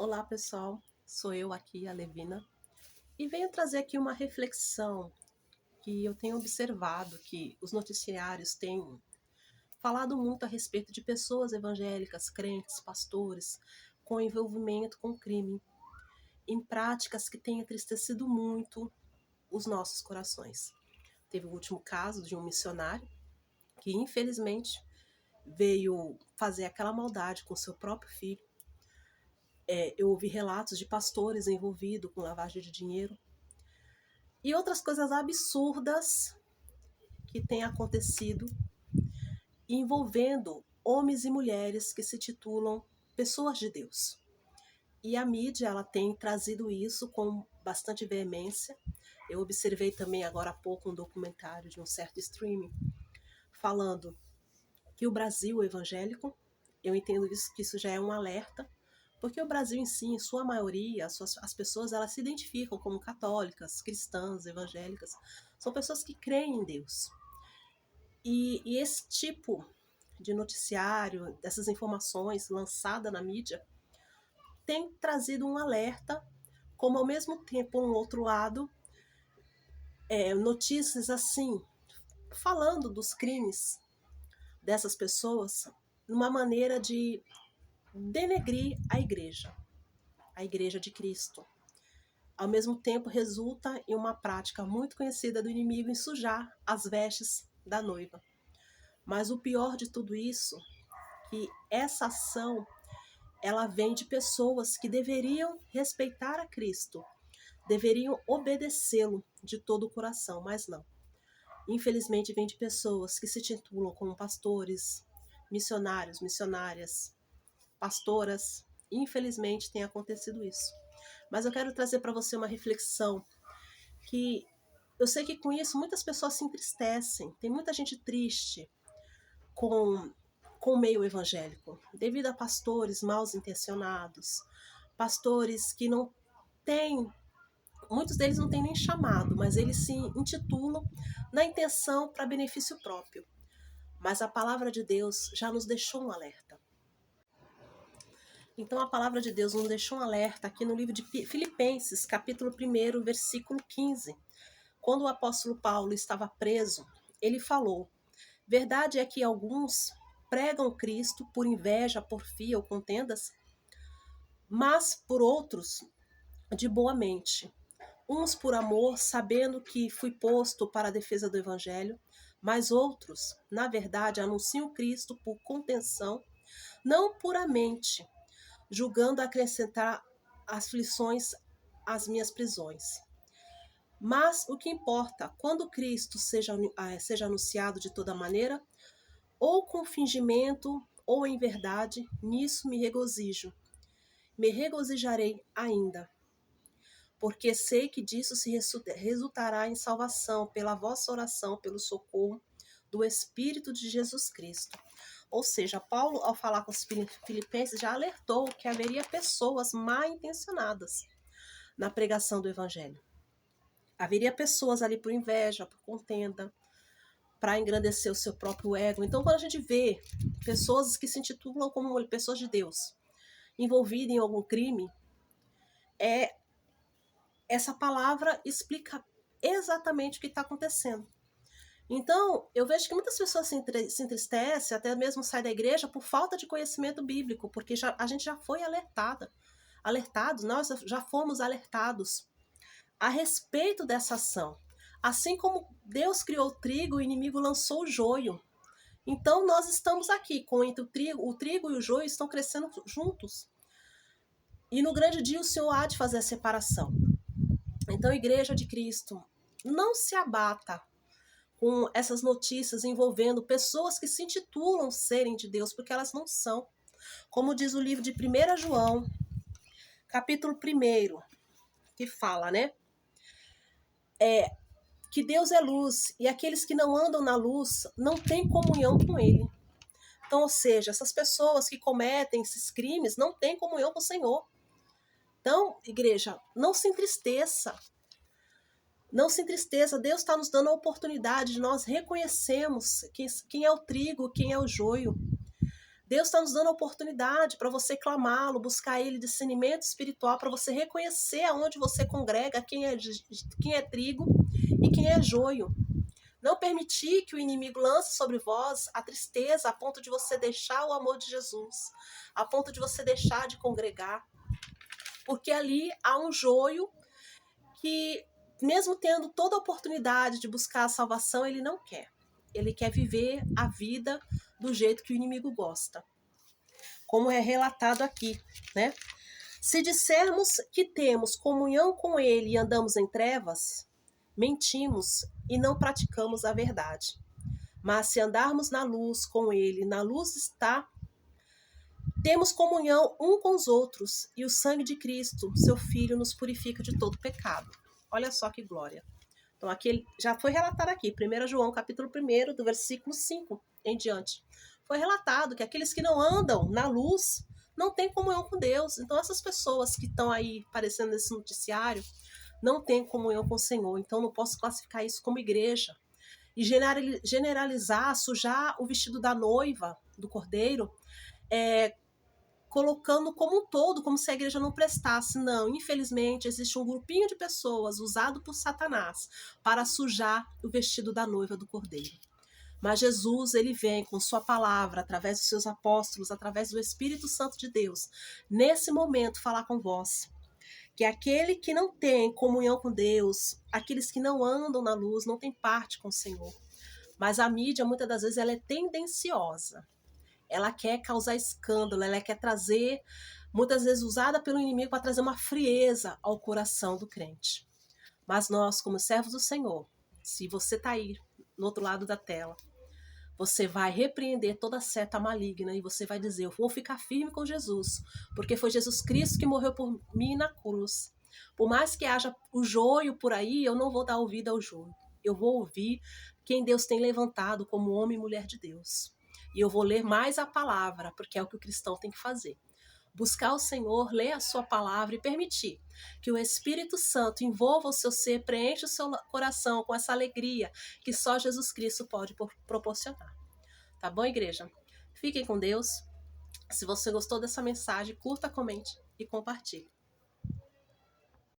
Olá pessoal, sou eu aqui, a Levina, e venho trazer aqui uma reflexão que eu tenho observado que os noticiários têm falado muito a respeito de pessoas evangélicas, crentes, pastores, com envolvimento com crime, em práticas que têm entristecido muito os nossos corações. Teve o último caso de um missionário que infelizmente veio fazer aquela maldade com seu próprio filho. Eu ouvi relatos de pastores envolvidos com lavagem de dinheiro e outras coisas absurdas que têm acontecido envolvendo homens e mulheres que se titulam pessoas de Deus. E a mídia ela tem trazido isso com bastante veemência. Eu observei também agora há pouco um documentário de um certo streaming falando que o Brasil é evangélico. Eu entendo isso, que isso já é um alerta, porque o Brasil em si, em sua maioria, as pessoas elas se identificam como católicas, cristãs, evangélicas. São pessoas que creem em Deus. E esse tipo de noticiário, dessas informações lançadas na mídia, tem trazido um alerta, como ao mesmo tempo, um outro lado, notícias assim, falando dos crimes dessas pessoas, numa maneira de denegrir a igreja de Cristo. Ao mesmo tempo, resulta em uma prática muito conhecida do inimigo em sujar as vestes da noiva. Mas o pior de tudo isso, que essa ação ela vem de pessoas que deveriam respeitar a Cristo, deveriam obedecê-lo de todo o coração, mas não. Infelizmente vem de pessoas que se titulam como pastores, missionários, missionárias, pastoras. Infelizmente tem acontecido isso. Mas eu quero trazer para você uma reflexão que eu sei que com isso muitas pessoas se entristecem. Tem muita gente triste com o meio evangélico, devido a pastores mal intencionados, pastores que não têm, muitos deles não têm nem chamado, mas eles se intitulam na intenção para benefício próprio. Mas a palavra de Deus já nos deixou um alerta. Então a palavra de Deus nos deixou um alerta aqui no livro de Filipenses, capítulo 1, versículo 15. Quando o apóstolo Paulo estava preso, ele falou: verdade é que alguns pregam Cristo por inveja, porfia ou contendas, mas por outros de boa mente. Uns por amor, sabendo que fui posto para a defesa do evangelho, mas outros, na verdade, anunciam Cristo por contenção, não puramente, julgando acrescentar aflições às minhas prisões. Mas o que importa, quando Cristo seja anunciado de toda maneira, ou com fingimento, ou em verdade, nisso me regozijo. Me regozijarei ainda, porque sei que disso se resultará em salvação pela vossa oração, pelo socorro do Espírito de Jesus Cristo. Ou seja, Paulo, ao falar com os filipenses, já alertou que haveria pessoas mal intencionadas na pregação do Evangelho. Haveria pessoas ali por inveja, por contenda, para engrandecer o seu próprio ego. Então, quando a gente vê pessoas que se intitulam como pessoas de Deus, envolvidas em algum crime, essa palavra explica exatamente o que está acontecendo. Então, eu vejo que muitas pessoas se entristecem, até mesmo saem da igreja por falta de conhecimento bíblico, porque a gente já foi alertado, nós já fomos alertados a respeito dessa ação. Assim como Deus criou o trigo, o inimigo lançou o joio. Então, nós estamos aqui, com entre o trigo e o joio estão crescendo juntos. E no grande dia o Senhor há de fazer a separação. Então, Igreja de Cristo, não se abata com essas notícias envolvendo pessoas que se intitulam serem de Deus, porque elas não são. Como diz o livro de 1 João, capítulo 1, que fala, né? Que Deus é luz, e aqueles que não andam na luz não têm comunhão com Ele. Então, ou seja, essas pessoas que cometem esses crimes não têm comunhão com o Senhor. Então, igreja, não se entristeça. Não se entristeça, Deus está nos dando a oportunidade de nós reconhecermos quem é o trigo, quem é o joio. Deus está nos dando a oportunidade para você clamá-lo, buscar Ele, discernimento espiritual, para você reconhecer aonde você congrega quem é trigo e quem é joio. Não permitir que o inimigo lance sobre vós a tristeza a ponto de você deixar o amor de Jesus, a ponto de você deixar de congregar. Porque ali há um joio que, mesmo tendo toda a oportunidade de buscar a salvação, ele não quer. Ele quer viver a vida do jeito que o inimigo gosta. Como é relatado aqui, né? Se dissermos que temos comunhão com ele e andamos em trevas, mentimos e não praticamos a verdade. Mas se andarmos na luz com ele, na luz está, temos comunhão um com os outros, e o sangue de Cristo, seu Filho, nos purifica de todo pecado. Olha só que glória. Então, aqui já foi relatado aqui, 1 João, capítulo 1, do versículo 5 em diante. Foi relatado que aqueles que não andam na luz não têm comunhão com Deus. Então, essas pessoas que estão aí aparecendo nesse noticiário não têm comunhão com o Senhor. Então, não posso classificar isso como igreja. E generalizar, sujar o vestido da noiva, do cordeiro, colocando como um todo, como se a igreja não prestasse. Não, infelizmente existe um grupinho de pessoas usado por Satanás para sujar o vestido da noiva do cordeiro. Mas Jesus, ele vem com sua palavra, através dos seus apóstolos, através do Espírito Santo de Deus, nesse momento falar com vós, que aquele que não tem comunhão com Deus, aqueles que não andam na luz, não tem parte com o Senhor. Mas a mídia, muitas das vezes, ela é tendenciosa. Ela quer causar escândalo, ela quer trazer, muitas vezes usada pelo inimigo para trazer uma frieza ao coração do crente. Mas nós, como servos do Senhor, se você está aí no outro lado da tela, você vai repreender toda seta maligna e você vai dizer, eu vou ficar firme com Jesus, porque foi Jesus Cristo que morreu por mim na cruz. Por mais que haja o joio por aí, eu não vou dar ouvido ao joio. Eu vou ouvir quem Deus tem levantado como homem e mulher de Deus. E eu vou ler mais a palavra, porque é o que o cristão tem que fazer. Buscar o Senhor, ler a sua palavra e permitir que o Espírito Santo envolva o seu ser, preencha o seu coração com essa alegria que só Jesus Cristo pode proporcionar. Tá bom, igreja? Fiquem com Deus. Se você gostou dessa mensagem, curta, comente e compartilhe.